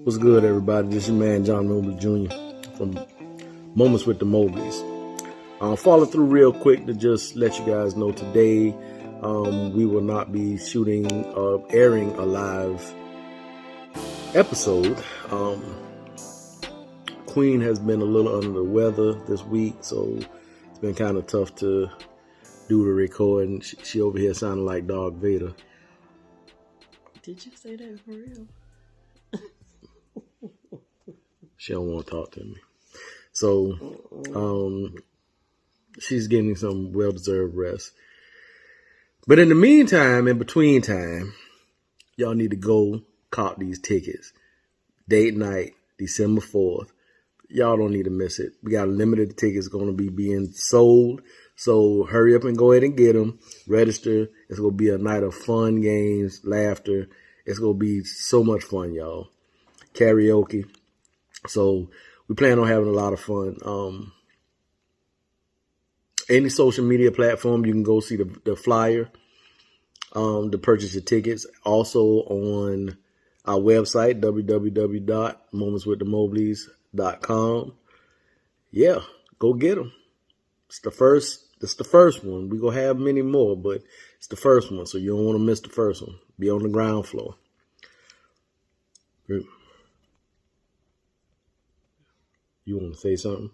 What's good, everybody? This is your man, John Mobley Jr. from Moments with the Mobleys. Follow through real quick to just let you guys know today we will not be airing a live episode. Queen has been a little under the weather this week, so it's been kind of tough to do the recording. She over here sounding like Darth Vader. Did you say that for real? She don't want to talk to me. So, she's getting some well-deserved rest. But in the meantime, in between time, y'all need to go cop these tickets. Date night, December 4th. Y'all don't need to miss it. We got limited tickets going to be being sold. So hurry up and go ahead and get them. Register. It's going to be a night of fun, games, laughter. It's going to be so much fun, y'all. Karaoke. So we plan on having a lot of fun. Any social media platform, you can go see the flyer to purchase your tickets. Also on our website, www.momentswiththemobleys.com. Yeah, go get them. It's the first one. We're going to have many more, but it's the first one, so you don't want to miss the first one. Be on the ground floor. You want to say something?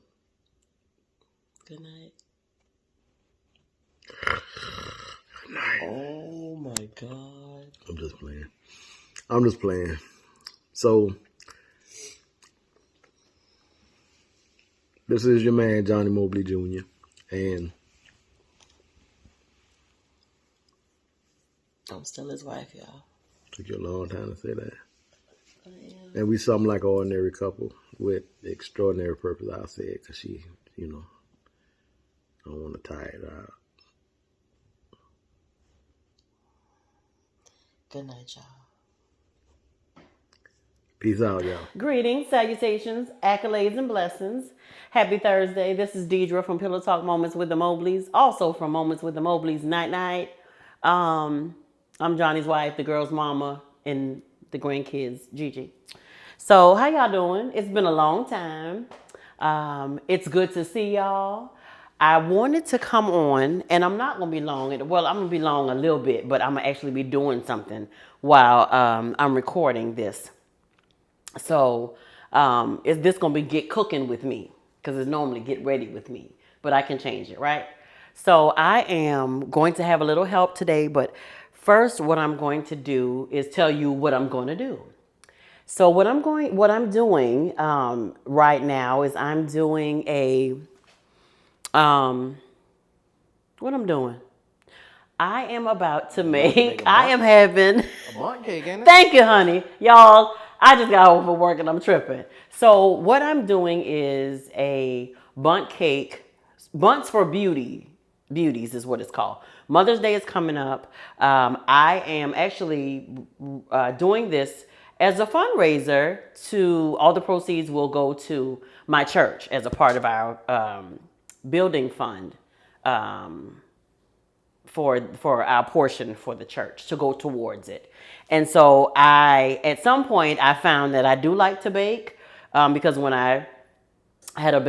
Good night. Good night. Oh my God. I'm just playing. So, this is your man, Johnnie Mobley Jr. And I'm still his wife, y'all. took you a long time to say that. I am. And we something like an ordinary couple with extraordinary purpose, I'll say it, because she, I don't want to tire her out. Good night, y'all. Peace out, y'all. Greetings, salutations, accolades, and blessings. Happy Thursday. This is Deirdra from Pillow Talk Moments with the Mobleys. Also from Moments with the Mobleys Night. I'm Johnny's wife, the girl's mama, and the grandkids, Gigi. So how y'all doing? It's been a long time. It's good to see y'all. I wanted to come on, and I'm not going to be long. Well, I'm going to be long a little bit, but I'm going to actually be doing something while I'm recording this. So is this going to be get cooking with me? Because it's normally get ready with me. But I can change it, right? So I am going to have a little help today. But first, what I'm going to do is tell you what I'm going to do. So what I'm doing right now is I'm doing what I'm doing. I am about to I am having a bundt cake, ain't it? Thank you, honey. Y'all, I just got over work and I'm tripping. So what I'm doing is a bundt cake. Bunts for beauties is what it's called. Mother's Day is coming up. I am actually doing this as a fundraiser. All the proceeds will go to my church as a part of our building fund for our portion for the church to go towards it. And so at some point I found that I do like to bake because when I had a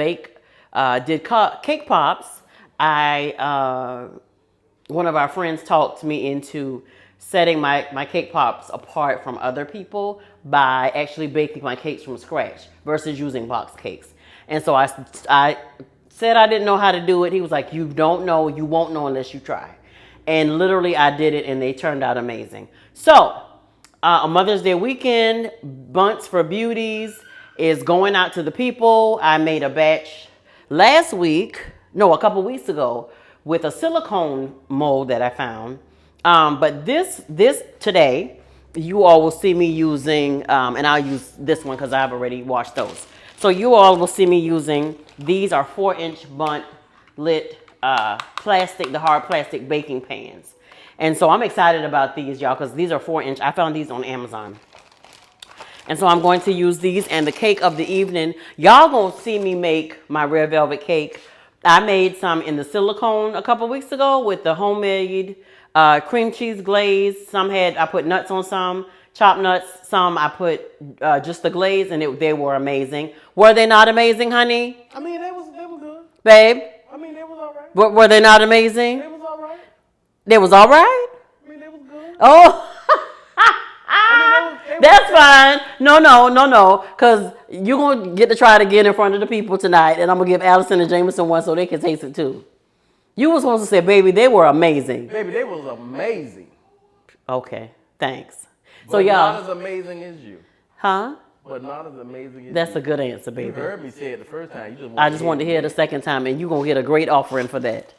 did cake pops, one of our friends talked me into setting my cake pops apart from other people by actually baking my cakes from scratch versus using box cakes. And so I said I didn't know how to do it. He was like, you don't know, you won't know unless you try. And literally I did it and they turned out amazing. So a Mother's Day weekend, Bunts for Beauties is going out to the people. I made a batch a couple weeks ago with a silicone mold that I found. But this today, you all will see me using, and I'll use this one because I've already washed those. So you all will see me using, these are 4-inch bundt lit plastic, the hard plastic baking pans. And so I'm excited about these, y'all, because these are 4-inch. I found these on Amazon. And so I'm going to use these and the cake of the evening. Y'all gonna see me make my red velvet cake. I made some in the silicone a couple weeks ago with the homemade cream cheese glaze. I put nuts on some, chopped nuts. Some I put just the glaze, and they were amazing. Were they not amazing, honey? I mean, they was good. Babe? I mean, they was all right. Were they not amazing? They was all right. They was all right? I mean, they was good. Oh. They That's fine. No. Because you're going to get to try it again in front of the people tonight. And I'm going to give Allison and Jameson one so they can taste it too. You were supposed to say, baby, they were amazing. Baby, they was amazing. Okay. Thanks. But So y'all. not as amazing as you. Huh? But not as amazing as That's you. a good answer, You baby. heard me say it the first time. I just wanted to hear it the second time. And you're going to get a great offering for that.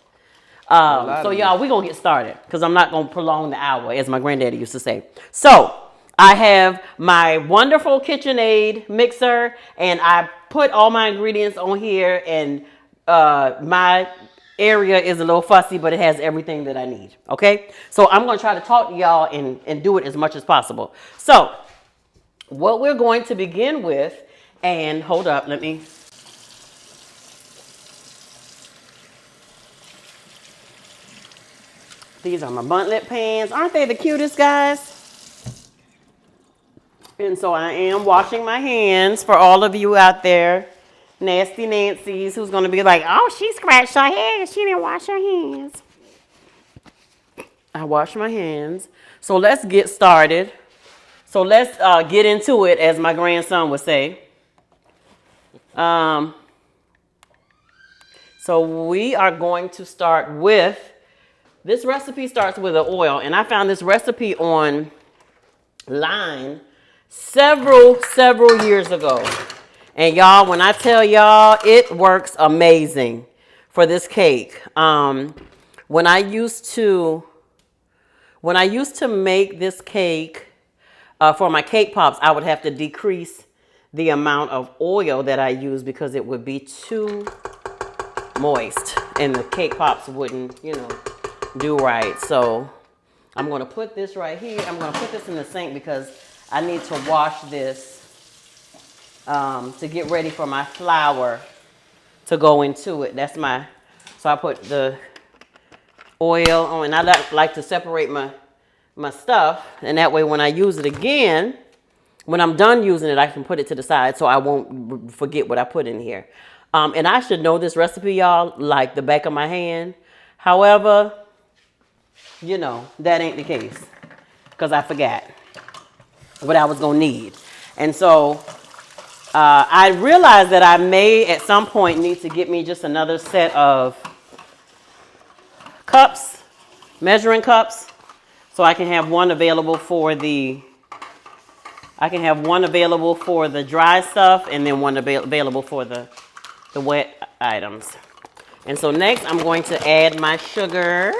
So y'all, we're going to get started. Because I'm not going to prolong the hour, as my granddaddy used to say. So. I have my wonderful KitchenAid mixer, and I put all my ingredients on here, and my area is a little fussy, but it has everything that I need, okay? So I'm going to try to talk to y'all and do it as much as possible. So what we're going to begin with, and hold up, let me... These are my buntlet pans. Aren't they the cutest, guys? And so I am washing my hands for all of you out there, nasty Nancy's, who's going to be like, oh, she scratched her head. She didn't wash her hands. I wash my hands. So let's get started. So let's get into it, as my grandson would say. So we are going to start with, this recipe starts with an oil. And I found this recipe online several years ago, and y'all, when I tell y'all, it works amazing for this cake. When I used to make this cake for my cake pops, I would have to decrease the amount of oil that I use because it would be too moist and the cake pops wouldn't, do right. So I'm going to put this right here. I'm going to put this in the sink because I need to wash this to get ready for my flour to go into it. So I put the oil on, and I like to separate my stuff, and that way when I use it again, when I'm done using it, I can put it to the side so I won't forget what I put in here. And I should know this recipe, y'all, like the back of my hand. However, that ain't the case because I forgot what I was going to need. And so I realized that I may at some point need to get me just another set of cups, measuring cups, so I can have one available for the dry stuff and then one available for the wet items. And so next I'm going to add my sugar.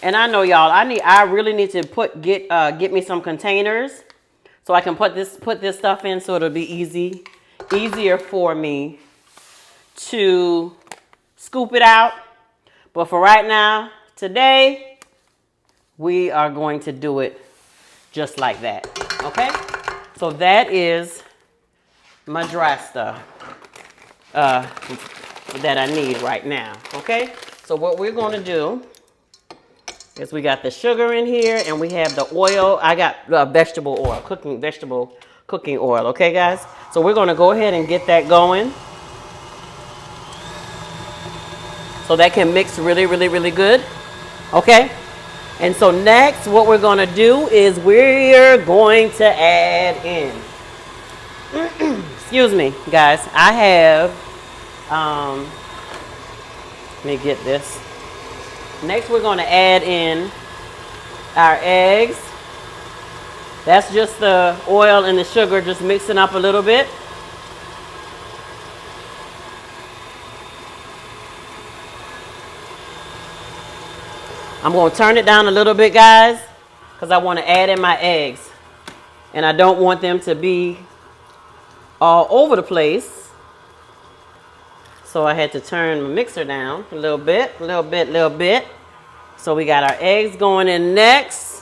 And I know y'all, I really need to get me some containers so I can put this stuff in so it'll be easier for me to scoop it out. But for right now, today, we are going to do it just like that. Okay? So that is my dry stuff that I need right now. Okay? So what we're going to do is we got the sugar in here and we have the oil. I got vegetable oil, cooking oil. Okay, guys? So we're going to go ahead and get that going. So that can mix really good. Okay? And so next, what we're going to do is we're going to add in. Excuse me, guys. I have, let me get this. Next, we're going to add in our eggs. That's just the oil and the sugar just mixing up a little bit. I'm going to turn it down a little bit, guys, because I want to add in my eggs. And I don't want them to be all over the place. So I had to turn my mixer down a little bit. So we got our eggs going in next.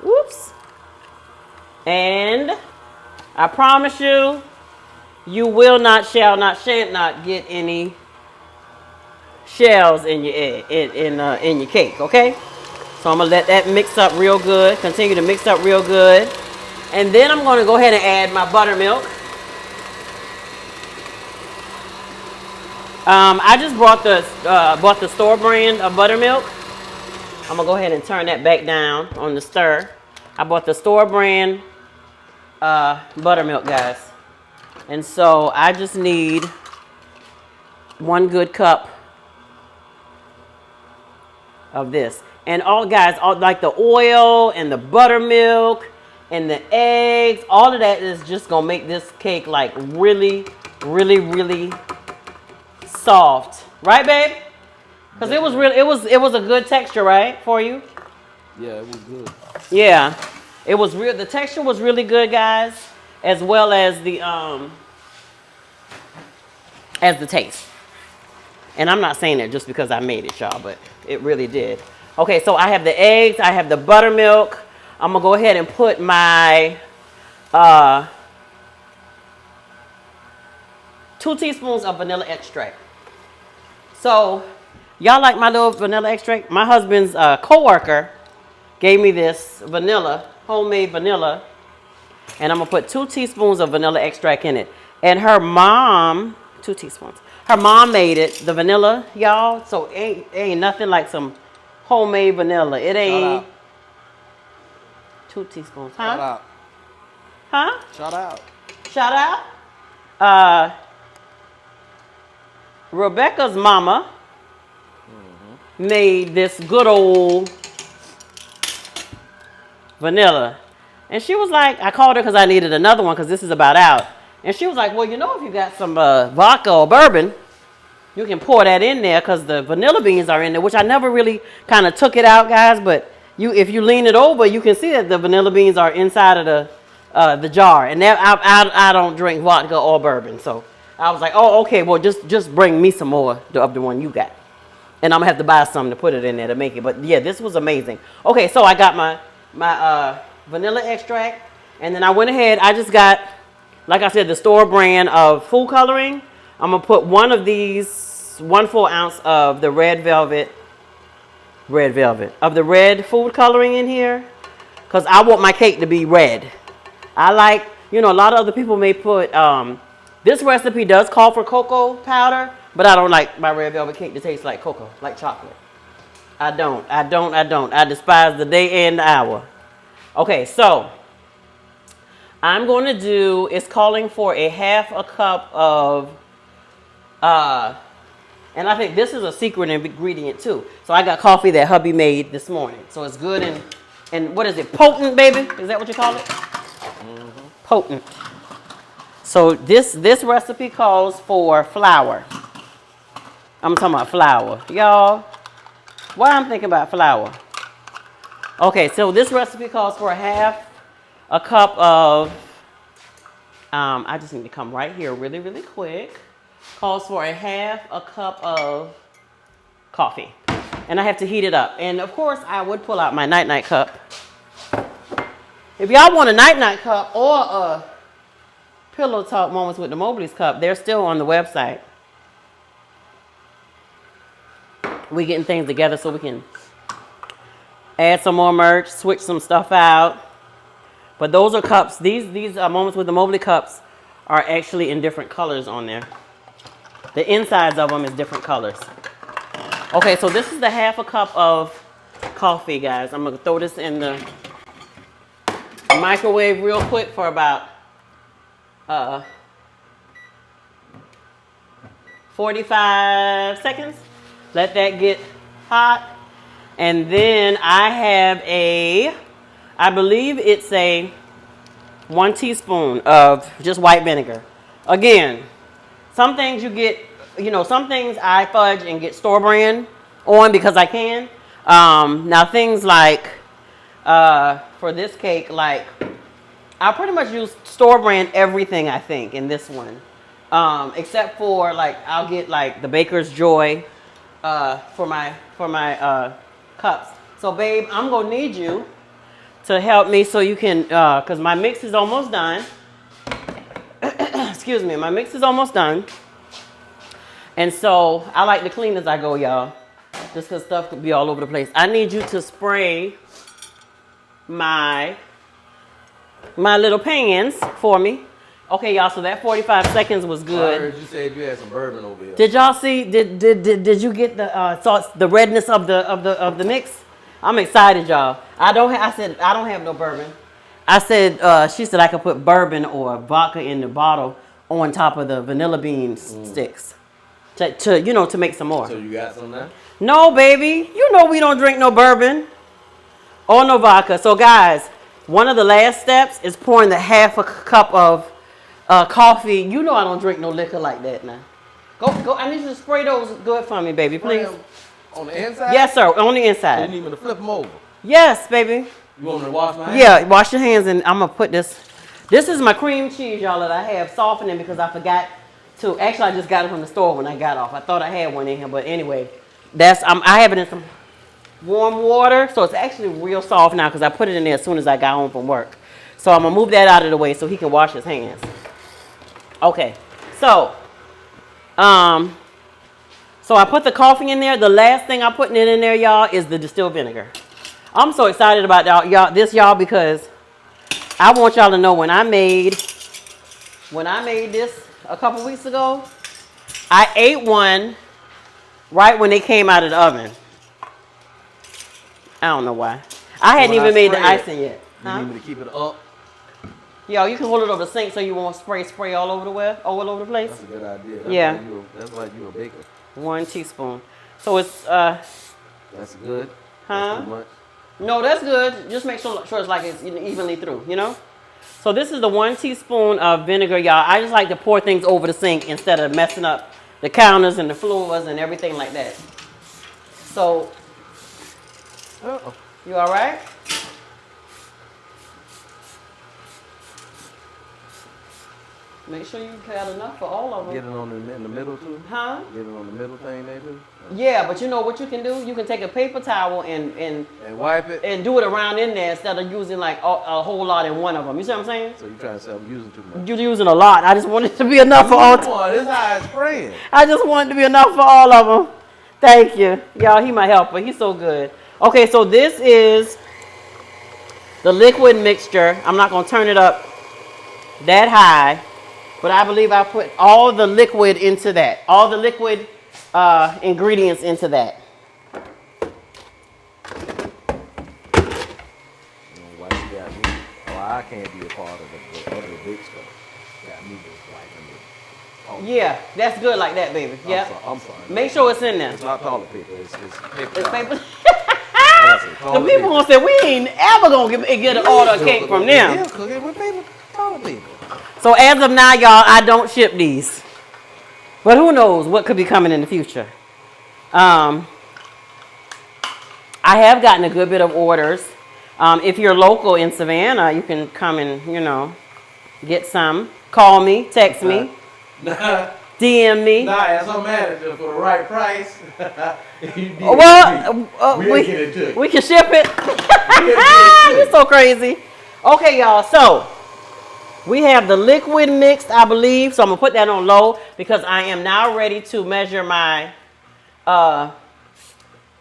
Whoops. And I promise you, you will not, shall not, shan't not get any shells in your egg, in your cake, okay? So I'm gonna let that mix up real good. Continue to mix up real good. And then I'm gonna go ahead and add my buttermilk. I just bought the store brand of buttermilk. I'm gonna go ahead and turn that back down on the stir. I bought the store brand buttermilk, guys. And so I just need 1 good cup of this. And all guys, like the oil and the buttermilk and the eggs, all of that is just gonna make this cake like really, really, really soft, right, babe? Because it was really, it was a good texture, right, for you? Yeah, it was good. Yeah, it was real. The texture was really good, guys, as well as the taste. And I'm not saying that just because I made it, y'all, but it really did. Okay, so I have the eggs, I have the buttermilk. I'm gonna go ahead and put my 2 teaspoons of vanilla extract. So, y'all like my little vanilla extract? My husband's coworker gave me this vanilla, homemade vanilla, and I'm gonna put 2 teaspoons of vanilla extract in it. And her mom, 2 teaspoons. Her mom made it, the vanilla, y'all. So it ain't nothing like some homemade vanilla. It ain't 2 teaspoons, huh? Shout out. Huh? Shout out. Shout out. Rebecca's mama made this good old vanilla. And she was like, I called her because I needed another one because this is about out. And she was like, well, you know, if you got some vodka or bourbon, you can pour that in there because the vanilla beans are in there, which I never really kind of took it out, guys. But if you lean it over, you can see that the vanilla beans are inside of the jar. And I don't drink vodka or bourbon. So I was like, oh, okay, well, just bring me some more of the one you got. And I'm going to have to buy some to put it in there to make it. But, yeah, this was amazing. Okay, so I got my vanilla extract. And then I went ahead. I just got, like I said, the store brand of food coloring. I'm going to put one of these, 1 full ounce of the red food coloring in here. Because I want my cake to be red. I like, you know, a lot of other people may put, this recipe does call for cocoa powder. But I don't like my red velvet cake to taste like cocoa, like chocolate. I don't. I despise the day and the hour. Okay, so I'm going to do, it's calling for a 1/2 cup of, and I think this is a secret ingredient too. So I got coffee that hubby made this morning. So it's good and what is it, potent, baby? Is that what you call it? Mm-hmm. Potent. So this recipe calls for flour. I'm talking about flour. Y'all, why I'm thinking about flour? Okay, so this recipe calls for a 1/2 cup of, I just need to come right here really, really quick. Calls for a 1/2 cup of coffee. And I have to heat it up. And of course, I would pull out my night-night cup. If y'all want a night-night cup or a Pillow Talk Moments with the Mobleys cup, they're still on the website. We getting things together so we can add some more merch, switch some stuff out. But those are cups. These Moments with the Mobley cups are actually in different colors on there. The insides of them is different colors. Okay, so this is the 1/2 cup of coffee, guys. I'm going to throw this in the microwave real quick for about 45 seconds. Let that get hot. And then I have I believe it's a 1 teaspoon of just white vinegar. Again, some things you get, you know, some things I fudge and get store brand on because I can. Now things like, for this cake, like, I pretty much use store brand everything, I think, in this one. Except for, like, I'll get, like, the Baker's Joy for my cups. So, babe, I'm going to need you to help me so you can, because my mix is almost done. Excuse me, my mix is almost done. And so, I like to clean as I go, y'all. just because stuff could be all over the place. I need you to spray my little pans for me. Okay, y'all. So that 45 seconds was I good. heard you said you had some bourbon over here. Did y'all see? Did you get the sauce, the redness of the mix? I'm excited, y'all. I said I don't have no bourbon. I said she said I could put bourbon or vodka in the bottle on top of the vanilla bean sticks to make some more. So you got some now? No, baby. You know we don't drink no bourbon or no vodka. So guys, one of the last steps is pouring the half a cup of coffee. You know I don't drink no liquor like that now. Go. I need you to spray those good for me, baby, please. On the inside? Yes, sir. On the You inside. didn't even flip them over. Yes, baby. You want me to wash my hands? Yeah, wash your hands, and I'm gonna put this. This is my cream cheese, y'all, that I have softening because I forgot to. Actually, I just got it from the store when I got off. I thought I had one in here, but anyway, I have it in some warm water, so it's actually real soft now because I put it in there as soon as I got home from work. So I'm gonna move that out of the way so he can wash his hands. Okay, so I put the coffee in there. The last thing I'm putting it in there, y'all, is the distilled vinegar. I'm so excited about y'all because I want y'all to know when I made this a couple weeks ago, I ate one right when they came out of the oven. I don't know why. I hadn't even made the icing yet. You need me to keep it up? Yo, you can hold it over the sink so you won't spray all over the place. That's a good idea. That's like you a baker. 1 teaspoon. So it's That's good. Huh? That's too much. No, that's good. Just make sure it's like it's evenly through, you know? So this is the 1 teaspoon of vinegar, y'all. I just like to pour things over the sink instead of messing up the counters and the floors and everything like that. So, you all right? Make sure you got enough for all of them. Get it in the middle too? Huh? Get it on the middle thing there too? Yeah, but you know what you can do? You can take a paper towel and wipe it? and do it around in there instead of using like a whole lot in one of them. You see what I'm saying? So you're trying to say I'm using too much? You're using a lot. I just want it to be enough for all. This is how it's spraying. I just want it to be enough for all of them. Thank you. Y'all, he my helper. He's so good. Okay, so this is the liquid mixture. I'm not going to turn it up that high, but I believe I put all the liquid into that. All the liquid ingredients into that. Why you got me? Oh, I can't be a part of the big stuff. Got me just wiping it. Oh, Yeah, that's good like that, baby. Yeah. I'm sorry. Make sure it's in there. It's not toilet paper. It's paper. It's towel. paper. That's The people gonna say we ain't ever gonna get an order of cake from them. Yeah, cook it with paper. Toilet paper. So as of now, y'all, I don't ship these. But who knows what could be coming in the future. I have gotten a good bit of orders. If you're local in Savannah, you can come and, get some. Call me, text me, DM me. Nah, as a manager for the right price. We can ship it. You're so crazy. Okay, y'all, so we have the liquid mixed, I believe. So I'm gonna put that on low because I am now ready to measure my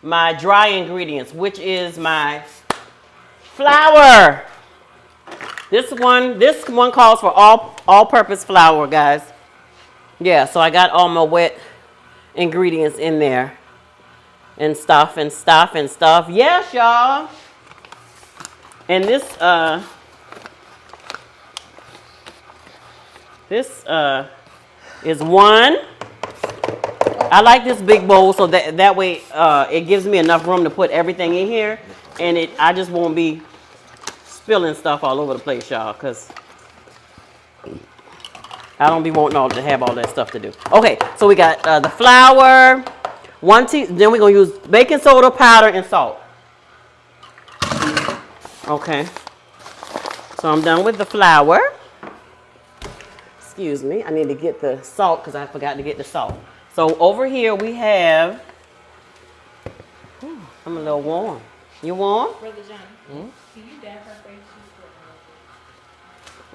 my dry ingredients, which is my flour. This one calls for all-purpose flour, guys. Yeah, so I got all my wet ingredients in there and stuff. Yes, y'all. And this is one. I like this big bowl so that way it gives me enough room to put everything in here, and I just won't be spilling stuff all over the place, y'all, because I don't be wanting to have all that stuff to do. Okay, so we got the flour, then we're gonna use baking soda, powder, and salt. Okay, so I'm done with the flour. Excuse me, I need to get the salt because I forgot to get the salt. So over here we have, I'm a little warm. You warm? Brother Johnny, can you dab her face?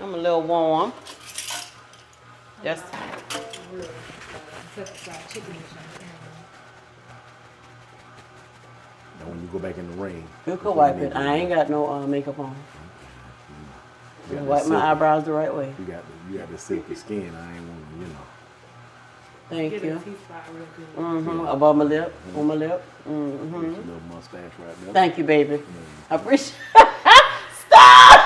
I'm a little warm. Just when you go back in the rain. You can wipe it. I ain't got no makeup on. You got Wipe the my silky- eyebrows the right way. You got the silky skin. I ain't want to, Thank Get a you. T-spot real good. Above my lip, on my lip. Get your little mustache right there. Thank you, baby. I appreciate. Stop!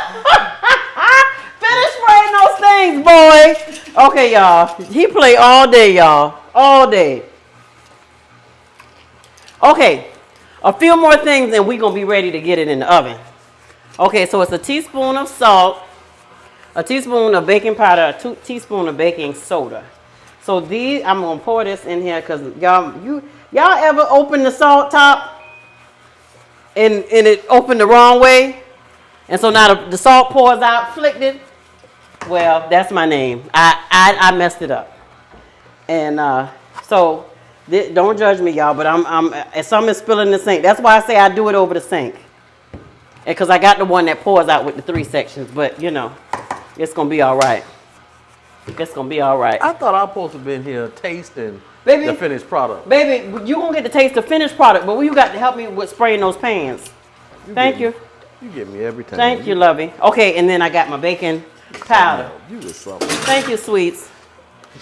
Finish spraying those things, boy. Okay, y'all. He play all day, y'all. All day. Okay, a few more things, and we gonna be ready to get it in the oven. Okay, so it's a teaspoon of salt, a teaspoon of baking powder, a teaspoon of baking soda. So these, I'm gonna pour this in here because y'all ever open the salt top and it opened the wrong way, and so now the salt pours out, flicked it. Well, that's my name. I messed it up, and so don't judge me, y'all. But I'm some is spilling in the sink. That's why I say I do it over the sink, and because I got the one that pours out with the 3 sections. But you know, it's gonna be all right. It's gonna be all right. I thought I was supposed to be in here tasting Baby, the finished product. Baby, you gonna get to taste the finished product, but you got to help me with spraying those pans. Thank you. You get me every time. Thank you, lovey. Okay, and then I got my baking powder. You was something. Thank you, sweets.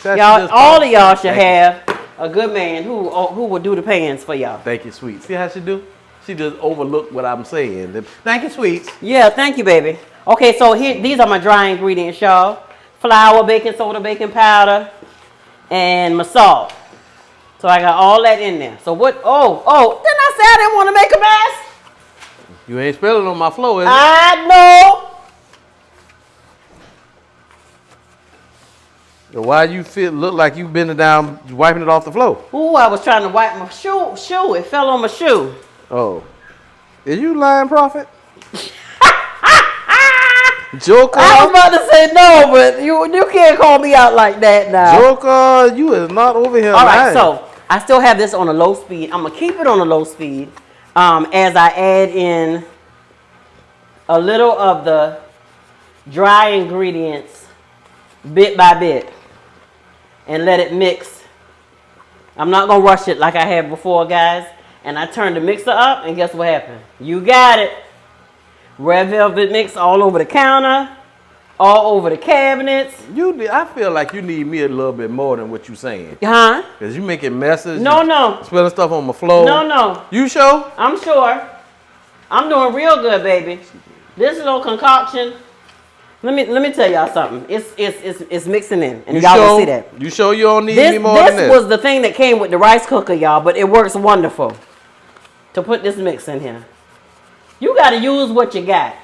That's Y'all, just all fine. of y'all should Thank you. have a good man who will do the pans for y'all. Thank you, sweet. See how she do? She just overlooked what I'm saying. Thank you, sweets. Yeah, thank you, baby. Okay, so here, these are my dry ingredients, y'all. Flour, baking soda, baking powder, and my salt. So I got all that in there. So what? Oh, didn't I say I didn't want to make a mess? You ain't spilling on my floor, is it? I know. Why you look like you bending down, wiping it off the floor? Ooh, I was trying to wipe my shoe. It fell on my shoe. Oh. Is you lying, prophet? Joker? I was about to say no, but you can't call me out like that now. Joker, you is not over here All lying. right, so I still have this on a low speed. I'm going to keep it on a low speed as I add in a little of the dry ingredients bit by bit and let it mix. I'm not going to rush it like I have before, guys. And I turned the mixer up, and guess what happened? You got it. Red velvet mix all over the counter, all over the cabinets. I feel like you need me a little bit more than what you saying. Huh? Because you making messes. No. Spilling stuff on my floor. No. You sure? I'm sure. I'm doing real good, baby. This little concoction. Let me tell y'all something. It's mixing in, and y'all will see that. You sure you don't need me more than this? This was the thing that came with the rice cooker, y'all, but it works wonderful to put this mix in here. You got to use what you got.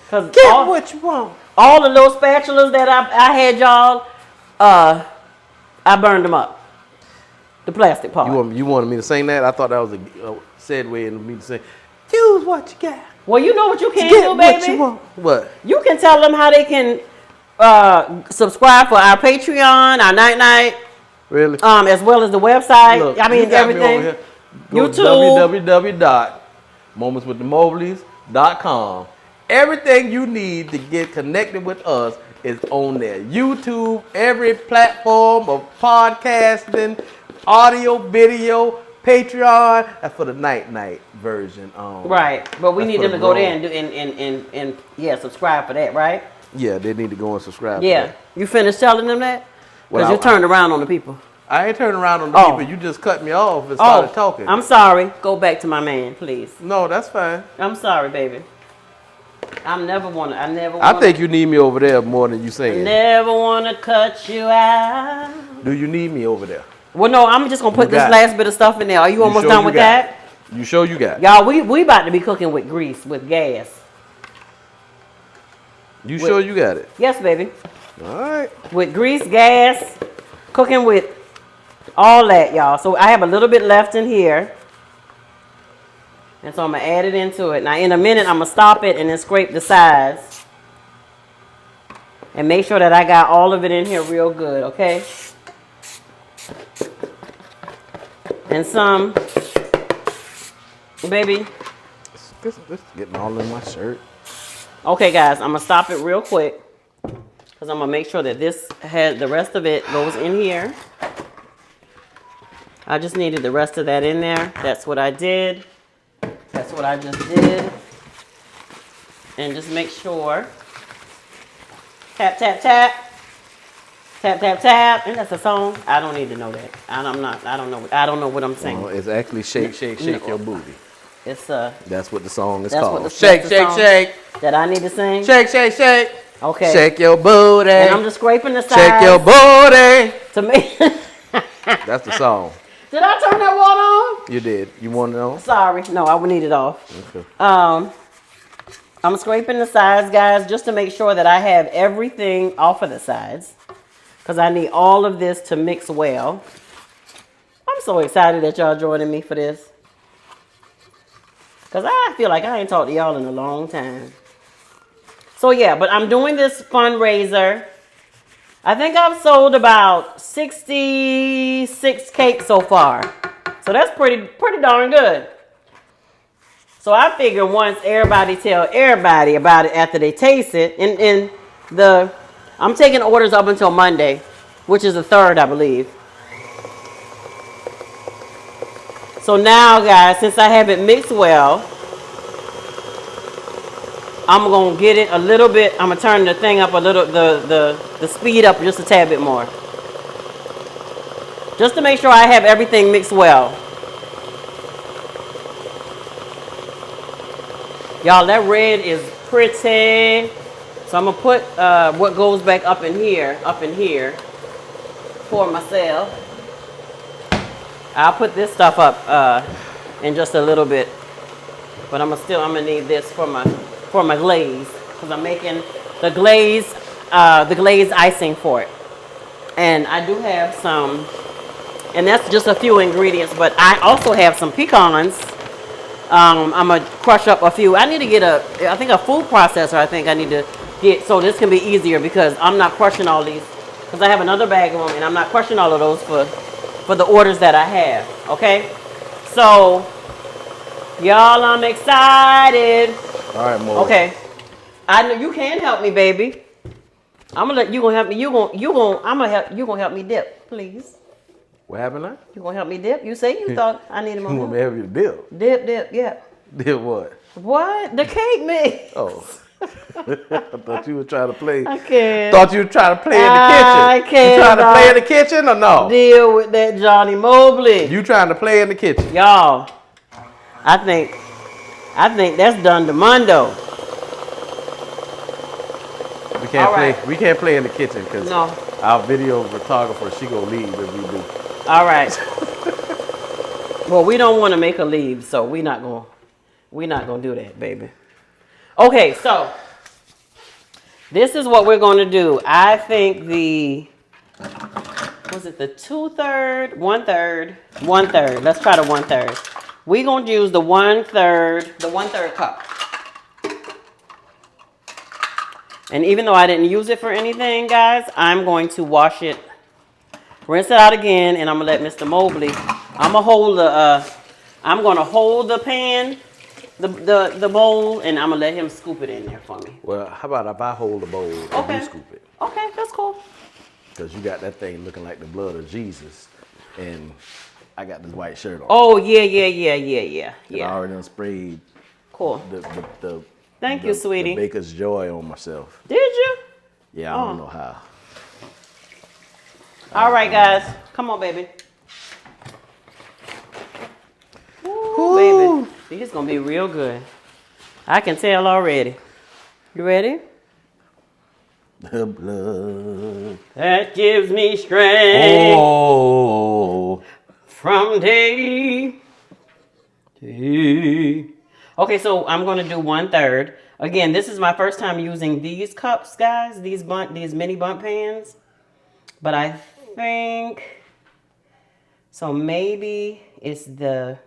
Get what you want. All the little spatulas that I had, y'all, I burned them up. The plastic part. You wanted me to sing that? I thought that was a segue in me to say, use what you got. Well, you know what you can Get do, what baby? you want. What? You can tell them how they can subscribe for our Patreon, our night, Really? as well as the website. Look, I mean, you got me everything. over here. Go to YouTube. www.momentswiththemobleys.com. Everything you need to get connected with us is on there. YouTube, every platform of podcasting, audio, video, Patreon. That's for the night version. Right, but we That's need for them the to go grown. there and subscribe for that, right? Yeah, they need to go and subscribe. to Yeah. that. You finished telling them that? Well, Because you turned around on the people. I ain't turning around on the Oh. people. You just cut me off and started talking. I'm sorry. Go back to my man, please. No, that's fine. I'm sorry, baby. I never want to I think you need me over there more than you saying. never want to cut you out. Do you need me over there? Well, no, I'm just going to put this got it. last bit of stuff in there. Are you almost sure done you with got that? You sure you got it? Y'all, we about to be cooking with grease, with gas. You sure you got it? Yes, baby. All right. With grease, gas, cooking with all that, y'all. So I have a little bit left in here. And so I'm going to add it into it. Now, in a minute, I'm going to stop it and then scrape the sides. And make sure that I got all of it in here real good, okay? And some, baby. This getting all in my shirt. Okay, guys, I'm going to stop it real quick. Because I'm going to make sure that the rest of it goes in here. I just needed the rest of that in there. That's what I did. That's what I just did. And just make sure. Tap, tap, tap. Tap, tap, tap. And that's a song. I don't need to know that. I don't know what I'm saying. Well, it's actually shake, shake, shake your booty. It's That's what the song is That's called. what the- Shake, that's the shake, song. shake. that I need to sing. Shake, shake, shake. Okay. Shake your booty. And I'm just scraping the sides. Shake your booty. To me. That's the song. Did I turn that water on? You did. You want it on? Sorry. No, I would need it off. Okay. I'm scraping the sides, guys, just to make sure that I have everything off of the sides. Because I need all of this to mix well. I'm so excited that y'all joining me for this. Because I feel like I ain't talked to y'all in a long time. So yeah, but I'm doing this fundraiser. I think I've sold about 66 cakes so far. So that's pretty darn good. So I figure once everybody tell everybody about it after they taste it, I'm taking orders up until Monday, which is the 3rd, I believe. So now, guys, since I have it mixed well, I'm gonna get it a little bit. I'm gonna turn the thing up a little, the speed up just a tad bit more, just to make sure I have everything mixed well. Y'all, that red is pretty. So I'm gonna put what goes back up in here for myself. I'll put this stuff up in just a little bit, but I'm gonna need this for my glaze, because I'm making the glaze icing for it. And I do have some, and that's just a few ingredients, but I also have some pecans. I'm gonna crush up a few. I need to get a food processor. I think I need to get, so this can be easier, because I'm not crushing all these, because I have another bag of them, and I'm not crushing all of those for the orders that I have. Okay, so y'all, I'm excited. All right, Mo. Okay, I know you can help me, baby. I'm gonna let you help me. You gonna help me dip, please. What happened now? You gonna help me dip? You say you thought I needed more You want me help. to help you to dip? Dip, yeah. Dip what? What? The cake mix. Oh. I thought you were trying to play. I can't. Thought you were trying to play in the kitchen. I can't. You trying to play in the kitchen or no? Deal with that Johnnie Mobley. You trying to play in the kitchen? Y'all, I think that's done to Mundo. We can't All play. right. We can't play in the kitchen because No. our video photographer, she gonna leave if we do. All right. Well, we don't want to make her leave, so we're not gonna do that, baby. Okay, so this is what we're going to do. I think the 2/3, 1/3, 1/3. Let's try the 1/3. We're going to use the 1/3 cup. And even though I didn't use it for anything, guys, I'm going to wash it, rinse it out again, and I'm going to let Mr. Mobley, I'm going to hold the pan, the bowl, and I'm gonna let him scoop it in there for me. Well, how about if I hold the bowl and Okay. you scoop it? Okay, that's cool. Because you got that thing looking like the blood of Jesus, and I got this white shirt on. Oh yeah. And I already done sprayed Cool. the Thank you, sweetie. The baker's joy on myself. Did you? Yeah, I don't know how. All right, guys, come on, baby. Ooh, baby, this is gonna be real good. I can tell already. You ready? The blood. That gives me strength Oh. from day to day. Okay, so I'm gonna do 1/3. Again, this is my first time using these cups, guys. These mini bundt pans. But I think so. Maybe it's the.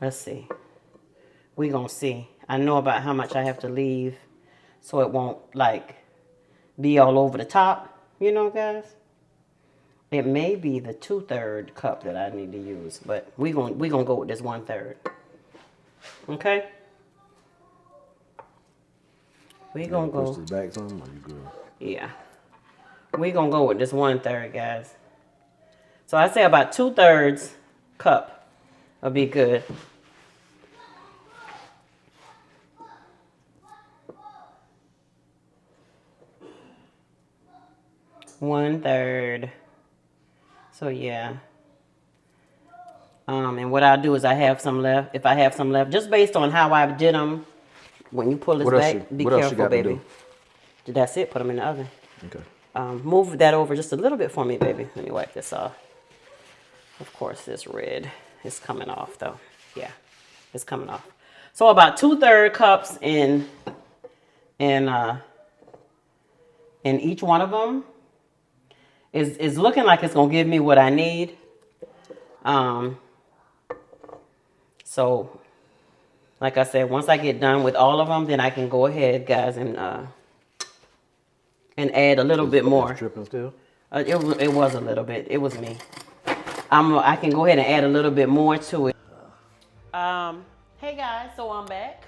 Let's see. We gonna see. I know about how much I have to leave, so it won't like be all over the top. You know, guys. It may be the 2/3 cup that I need to use, but we gonna go with this 1/3. Okay. We gonna go. Push this back some, or you good? Yeah. We gonna go with this 1/3, guys. So I say about 2/3 cup will be good. One third. So yeah. And what I'll do is I have some left. If I have some left, just based on how I did them, when you pull this back, be careful, baby. That's it. Put them in the oven. Okay. Move that over just a little bit for me, baby. Let me wipe this off. Of course, this red is coming off, though. Yeah, it's coming off. So about 2/3 cups in each one of them is looking like it's gonna give me what I need. So, like I said, once I get done with all of them, then I can go ahead, guys, and add a little bit more. Dripping still? It was a little bit. It was me. I can go ahead and add a little bit more to it. Hey guys, so I'm back.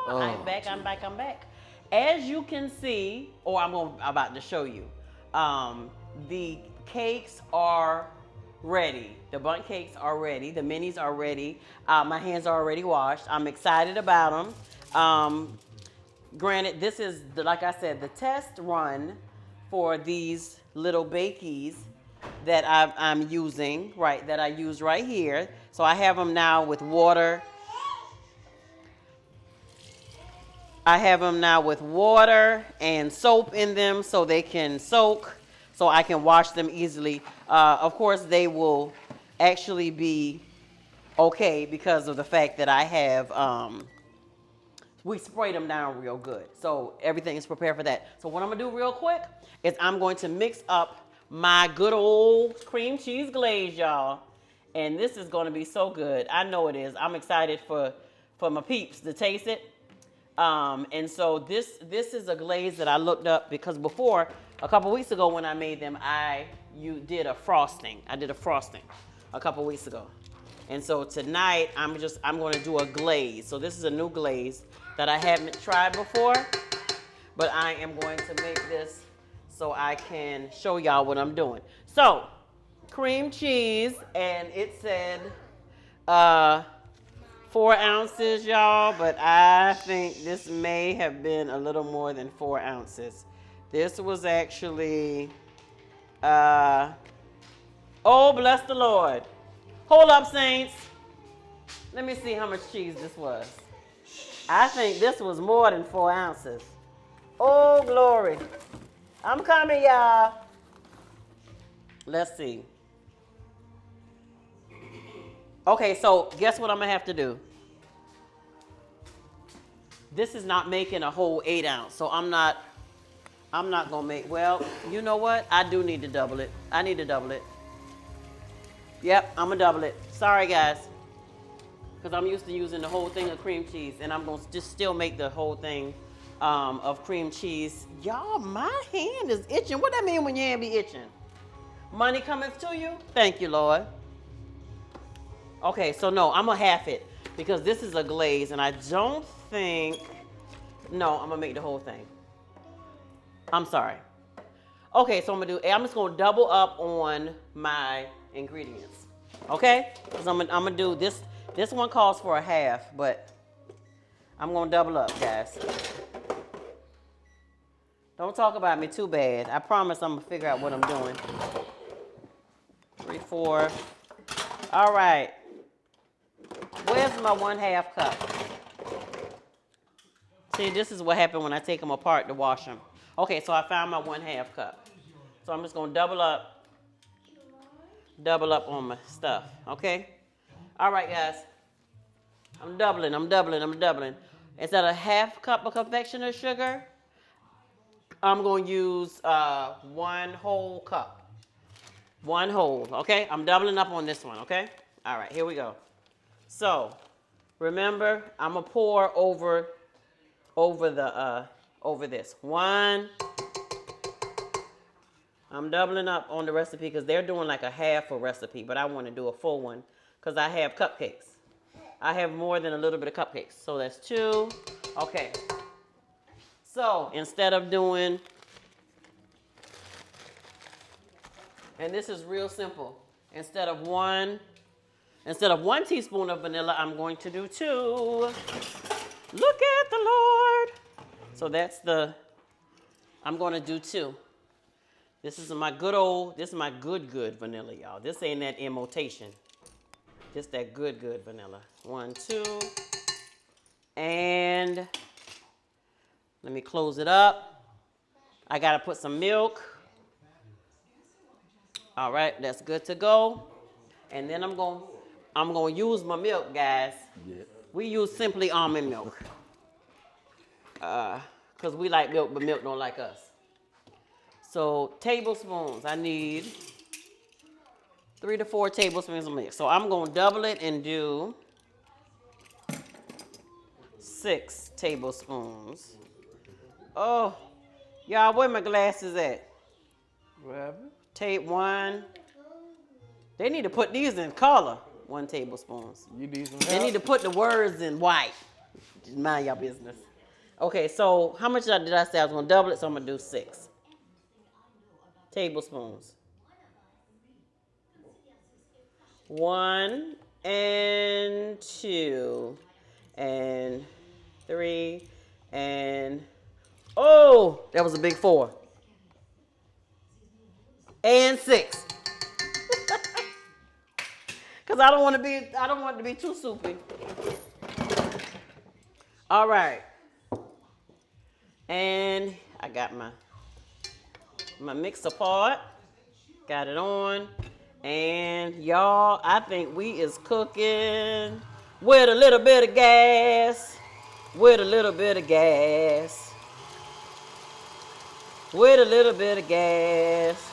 I'm back. As you can see, or I'm about to show you, the cakes are ready. The bundt cakes are ready. The minis are ready. My hands are already washed. I'm excited about them. Granted, this is, like I said, the test run for these little bakies that I'm using, right, that I use right here. So I have them now with water. I have them now with water and soap in them so they can soak, so I can wash them easily. Of course, they will actually be okay because of the fact that I have, we sprayed them down real good. So everything is prepared for that. So what I'm gonna do real quick is I'm going to mix up my good old cream cheese glaze, y'all. And this is gonna be so good. I know it is. I'm excited for my peeps to taste it. And so this is a glaze that I looked up because before, a couple weeks ago when I made them, you did a frosting. I did a frosting a couple weeks ago. And so tonight I'm going to do a glaze. So this is a new glaze that I haven't tried before, but I am going to make this so I can show y'all what I'm doing. So cream cheese, and it said 4 ounces, y'all, but I think this may have been a little more than 4 ounces. This was actually, oh, bless the Lord. Hold up, saints. Let me see how much cheese this was. I think this was more than 4 ounces. Oh, glory. I'm coming, y'all. Let's see. Okay, so guess what I'm gonna have to do? This is not making a whole 8 ounce, so I'm not gonna make, well, you know what? I do need to double it. I need to double it. Yep, I'm gonna double it. Sorry, guys. Because I'm used to using the whole thing of cream cheese, and I'm gonna just still make the whole thing of cream cheese. Y'all, my hand is itching. What that mean when your hand be itching? Money cometh to you? Thank you, Lord. Okay, so no, I'm gonna half it because this is a glaze, and I don't think, no, I'm gonna make the whole thing. I'm sorry. Okay, so I'm just gonna double up on my ingredients. Okay? Because I'm gonna do this. This one calls for a half, but I'm gonna double up, guys. Don't talk about me too bad. I promise I'm gonna figure out what I'm doing. 3, 4. All right. Where's my 1/2 cup? See, this is what happened when I take them apart to wash them. Okay, so I found my 1/2 cup. So I'm just gonna double up on my stuff, okay? All right, guys. I'm doubling. Instead of 1/2 cup of confectioner sugar, I'm gonna use 1 whole cup. 1 whole, okay? I'm doubling up on this one, okay? All right, here we go. So, remember, I'm gonna pour over this. 1. I'm doubling up on the recipe because they're doing like a half a recipe, but I want to do a full one because I have cupcakes. I have more than a little bit of cupcakes. So that's 2. Okay. So instead of doing, and this is real simple. Instead of one teaspoon of vanilla, I'm going to do 2. Look at the Lord. So I'm going to do 2. This is my good vanilla, y'all. This ain't that imitation. Just that good vanilla. 1, 2. And let me close it up. I got to put some milk. All right, that's good to go. And then I'm going to use my milk, guys. Yeah. We use Simply Almond milk. Because we like milk, but milk don't like us. So tablespoons, I need 3 to 4 tablespoons of milk. So I'm going to double it and do 6 tablespoons. Oh, y'all, where my glasses at? Whatever. Tape 1. They need to put these in color. 1 tablespoon. You need some They help? need to put the words in white. Just mind your business. Okay, so how much did I say I was going to double it? So I'm going to do 6 tablespoons. 1 and 2 and 3 and oh, that was a big 4 and 6. Cause I don't want it to be too soupy. All right, and I got my mixer pot. Got it on. And y'all, I think we is cooking with a little bit of gas. With a little bit of gas. With a little bit of gas.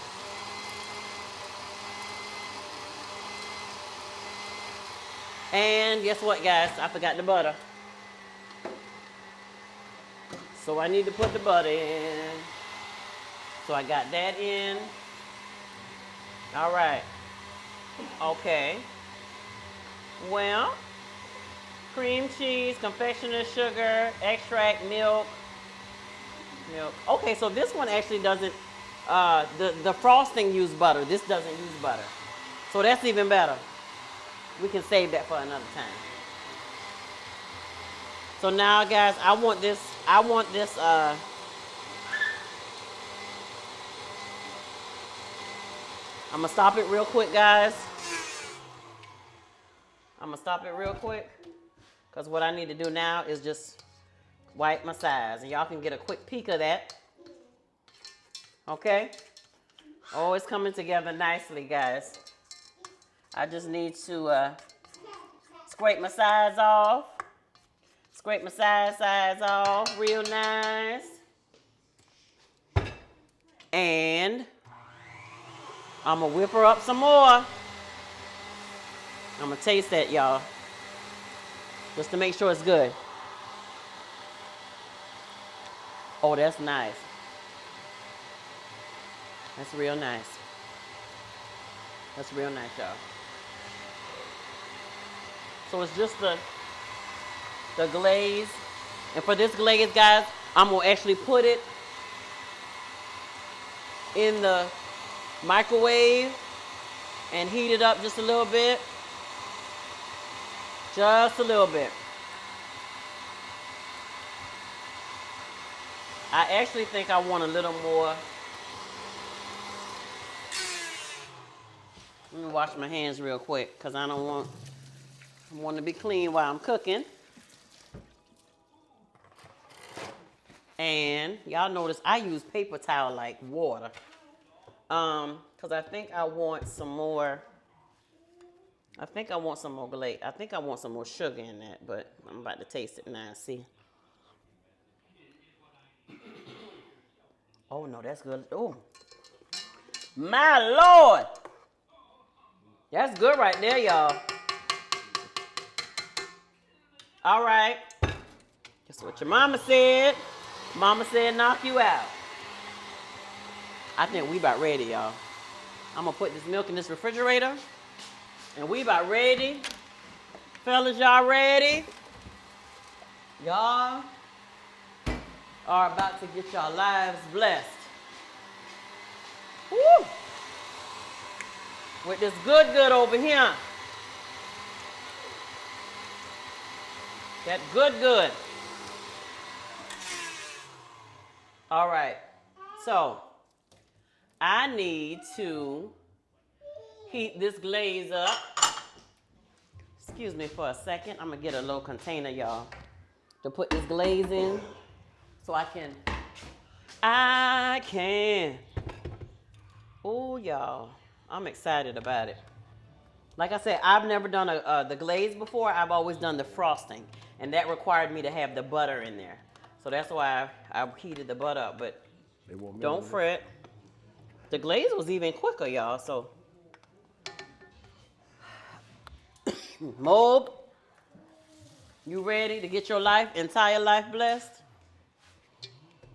And guess what, guys? I forgot the butter. So I need to put the butter in. So I got that in. All right. Okay. Well, cream cheese, confectioner's sugar, extract, milk. Okay, so this one actually doesn't, the frosting use butter. This doesn't use butter. So that's even better. We can save that for another time. So now, guys, I want this, I'm gonna stop it real quick, guys. I'm gonna stop it real quick because what I need to do now is just wipe my sides, and y'all can get a quick peek of that. Okay? Oh, it's coming together nicely, guys. I just need to scrape my sides off. Scrape my sides off real nice. And I'm gonna whip her up some more. I'm gonna taste that, y'all. Just to make sure it's good. Oh, that's nice. That's real nice. That's real nice, y'all. So it's just the glaze. And for this glaze, guys, I'm gonna actually put it in the microwave and heat it up just a little bit. Just a little bit. I actually think I want a little more. Let me wash my hands real quick because I want to be clean while I'm cooking. And y'all notice I use paper towel like water. Because I think I want some more. I think I want some more glaze. I think I want some more sugar in that, but I'm about to taste it now and see. Oh no, that's good. Oh, my Lord. That's good right there, y'all. All right. That's what your mama said. Mama said knock you out. I think we about ready, y'all. I'm going to put this milk in this refrigerator. And we about ready. Fellas, y'all ready? Y'all are about to get y'all lives blessed. Woo! with this good over here. That good. All right. So I need to heat this glaze up. Excuse me for a second. I'm gonna get a little container, y'all, to put this glaze in so I can. Oh, y'all, I'm excited about it. Like I said, I've never done the glaze before. I've always done the frosting, and that required me to have the butter in there. So that's why I heated the butter up. But don't fret. The glaze was even quicker, y'all. So, Mob, you ready to get your entire life blessed?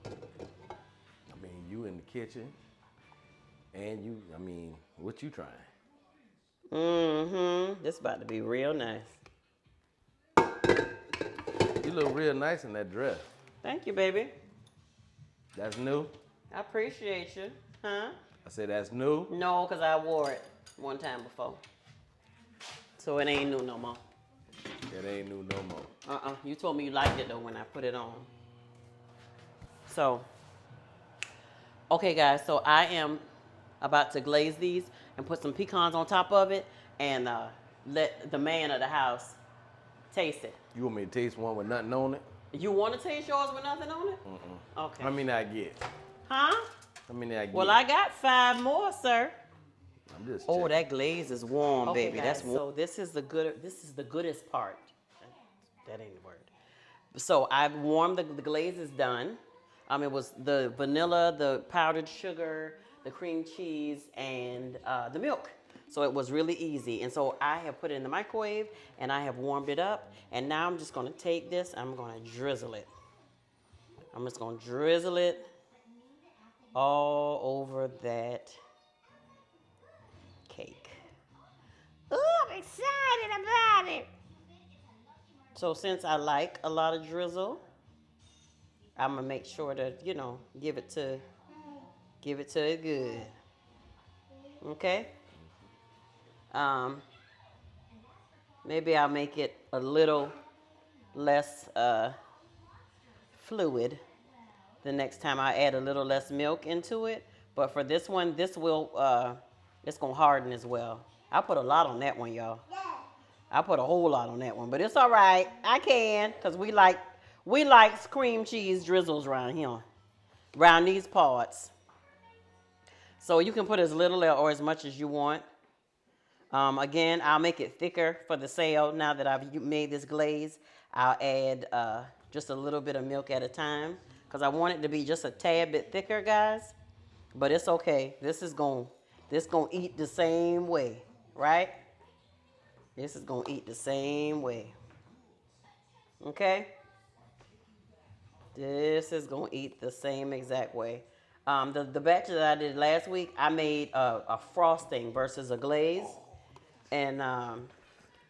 I mean, you in the kitchen, and what you trying? This about to be real nice. You look real nice in that dress. Thank you, baby. That's new? I appreciate you. Huh? I said that's new? No, because I wore it one time before. So it ain't new no more. It ain't new no more. You told me you liked it, though, when I put it on. So, okay, guys. So I am about to glaze these and put some pecans on top of it and let the man of the house taste it. You want me to taste one with nothing on it? You want to taste yours with nothing on it? Okay. How many I get? Huh? How many I get? Well, I got 5 more, sir. I'm just Oh, checking. that glaze is warm, Okay, baby. guys, That's warm. So this is the goodest part. That ain't the word. So I've warmed the glaze is done. It was the vanilla, the powdered sugar, the cream cheese, and the milk. So it was really easy. And so I have put it in the microwave and I have warmed it up. And now I'm just gonna take this, I'm gonna drizzle it. I'm just gonna drizzle it all over that cake. Oh, I'm excited about it. So since I like a lot of drizzle, I'm gonna make sure to, give it to it good. Okay? Maybe I'll make it a little less fluid the next time. I add a little less milk into it. But for this one, it's gonna harden as well. I put a lot on that one, y'all. I put a whole lot on that one, but it's all right. I can, because we like cream cheese drizzles around here, around these parts. So you can put as little or as much as you want. Again, I'll make it thicker for the sale. Now that I've made this glaze, I'll add just a little bit of milk at a time, because I want it to be just a tad bit thicker, guys. But it's okay. This gonna eat the same way, right? This is going to eat the same way. Okay? This is going to eat the same exact way. The batch that I did last week, I made a frosting versus a glaze. And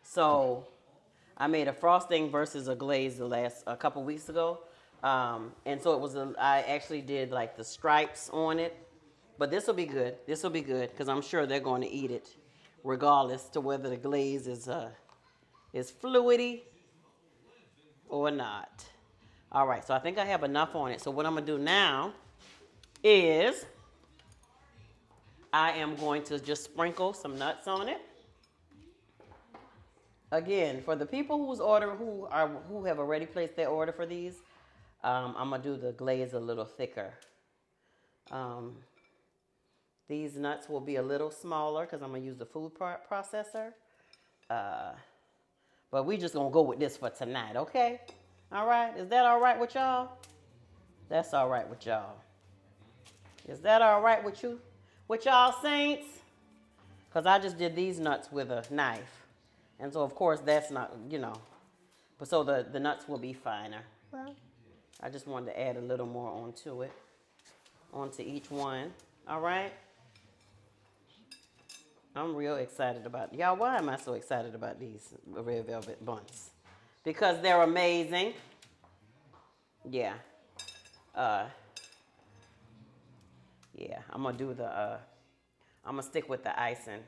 so I made a frosting versus a glaze a couple weeks ago. And so I actually did like the stripes on it. But this will be good. This will be good because I'm sure they're going to eat it, regardless to whether the glaze is fluidy or not. All right, so I think I have enough on it. So what I'm gonna do now is I am going to just sprinkle some nuts on it. Again, for the people who have already placed their order for these, I'm gonna do the glaze a little thicker. These nuts will be a little smaller because I'm going to use the food processor. But we just going to go with this for tonight, okay? All right? Is that all right with y'all? That's all right with y'all. Is that all right with you? With y'all saints? Because I just did these nuts with a knife. And so, of course, that's not, But so the nuts will be finer. Well, I just wanted to add a little more onto each one. All right? I'm real excited about it. Y'all, why am I so excited about these red velvet buns? Because they're amazing. Yeah. Yeah, I'm going to stick with the icing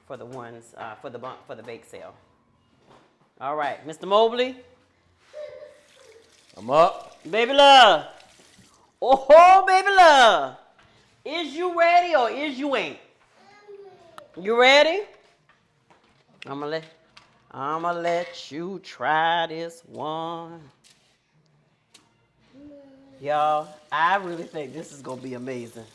for the ones for the bake sale. All right, Mr. Mobley. I'm up. Baby love. Oh, baby love. Is you ready or is you ain't? You ready? I'ma let you try this one. Y'all, I really think this is gonna be amazing.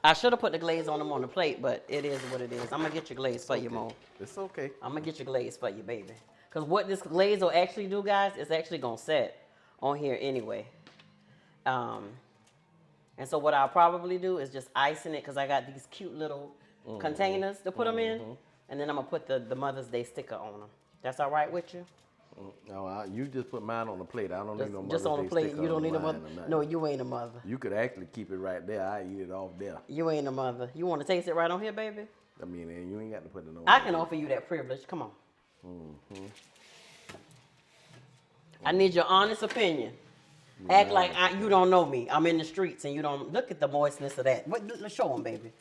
I should have put the glaze on them on the plate, but it is what it is. I'm gonna get your glaze for you, Mo. It's okay. I'm gonna get your glaze for you, baby. Cause what this glaze will actually do, guys, is actually gonna set on here anyway. And so what I'll probably do is just icing it, because I got these cute little containers to put them in. And then I'm going to put the Mother's Day sticker on them. That's all right with you? No, you just put mine on the plate. I don't need no Mother's Just on the Day plate. sticker You don't on need a mine mother. or No, nothing. you ain't a mother. You could actually keep it right there. I eat it off there. You ain't a mother. You want to taste it right on here, baby? I mean, and you ain't got to put it on. I can offer you that privilege. Come on. I need your honest opinion. Act like you don't know me. I'm in the streets and you don't. Look at the moistness of that. Let's show them, baby.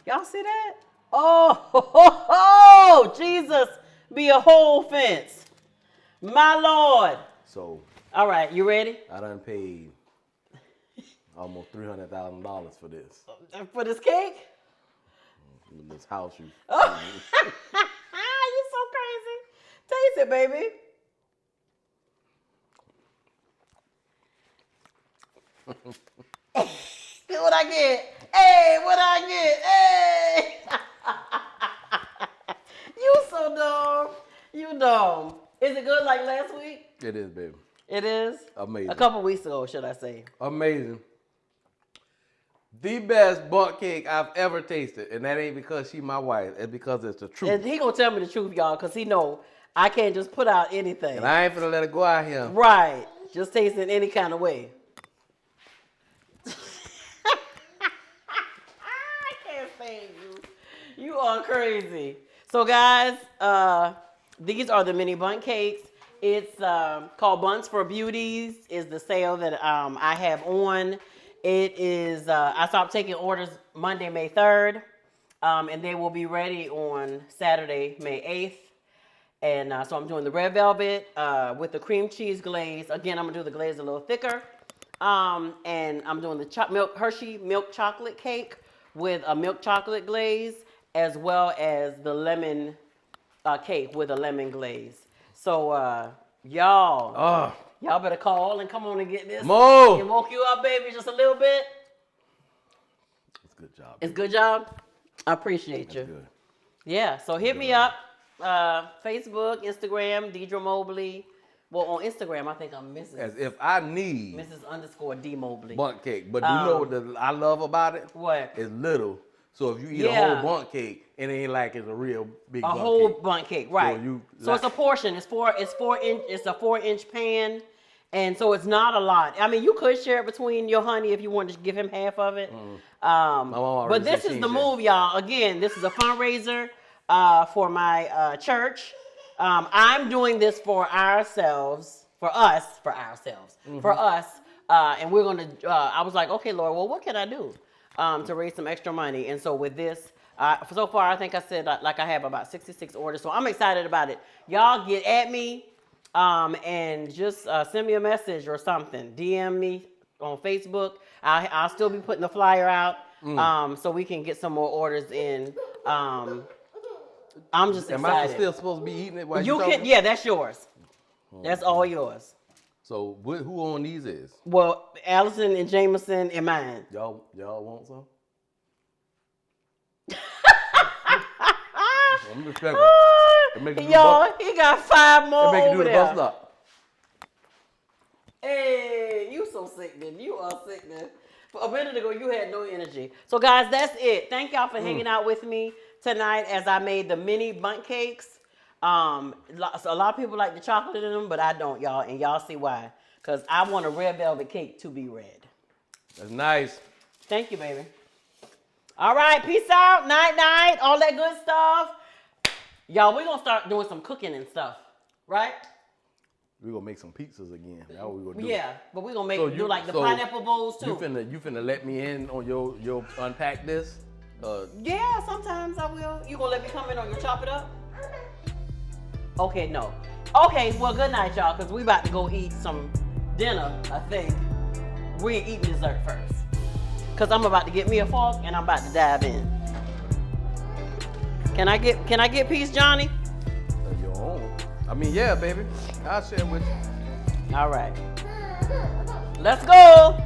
Y'all see that? Oh, Jesus, be a whole fence. My Lord. So. All right, you ready? I done paid almost $300,000 for this. For this cake? This house you. You so crazy. Taste it, baby. Get what I get. Hey, what I get. Hey. You so dumb. You dumb. Is it good like last week? It is, baby. It is? Amazing. A couple weeks ago, should I say. Amazing. The best butt cake I've ever tasted. And that ain't because she my wife. It's because it's the truth. And he gonna tell me the truth, y'all, because he know I can't just put out anything. And I ain't finna let it go out here. Right. Just taste it any kind of way. I can't stand you. You are crazy. So guys, these are the mini bun cakes. It's called Buns for Beauties is the sale that I have on. It is, I stopped taking orders Monday, May 3rd. And they will be ready on Saturday, May 8th. And so I'm doing the red velvet with the cream cheese glaze. Again, I'm gonna do the glaze a little thicker. And I'm doing the Hershey milk chocolate cake with a milk chocolate glaze, as well as the lemon cake with a lemon glaze. So y'all better call and come on and get this. Mo! It woke you up, baby, just a little bit. It's a good job. It's a good job. I appreciate you. Good. Yeah, so hit me up. Facebook, Instagram, Deirdra Mobley. Well, on Instagram, I think I'm Mrs. As if I need Mrs._D Mobley. bunt cake. But you know what I love about it? What? It's little. So if you eat a whole bunt cake, it ain't like it's a real big bunt cake. A whole bunt cake, right. So it's a portion. It's a 4-inch pan. And so it's not a lot. I mean, you could share it between your honey if you wanted to give him half of it. But this is the move, y'all. Again, this is a fundraiser for my church. I'm doing this for ourselves. And we're going to, I was like, okay, Lord, well, what can I do to raise some extra money? And so with this, so far, I think I said like I have about 66 orders. So I'm excited about it. Y'all get at me. And just send me a message or something. DM me on Facebook. I'll still be putting the flyer out so we can get some more orders in. I'm just excited. Am I still supposed to be eating it while you can? Yeah, that's yours. That's all yours. So who on these is? Well, Allison and Jameson and mine. Y'all want some? I'm just checking. Y'all, he got 5 more over there. Bust up. Hey, you so sick, then. You are sick, then. A minute ago, you had no energy. So, guys, that's it. Thank y'all for hanging out with me tonight as I made the mini bundt cakes. So a lot of people like the chocolate in them, but I don't, y'all. And y'all see why. Because I want a red velvet cake to be red. That's nice. Thank you, baby. All right, peace out. Night, all that good stuff. Y'all, we're going to start doing some cooking and stuff, right? We're going to make some pizzas again. That's what we're going to do. Yeah, but we're going to do like the pineapple bowls, too. You finna let me in on your unpack this? Yeah, sometimes I will. You gonna let me come in or you chop it up? Okay, no. Okay, well, good night, y'all, because we about to go eat some dinner, I think. We're eating dessert first. Because I'm about to get me a fork and I'm about to dive in. Can I get peace, Johnny? Your own. I mean, yeah, baby. I'll share with you. All right. Let's go.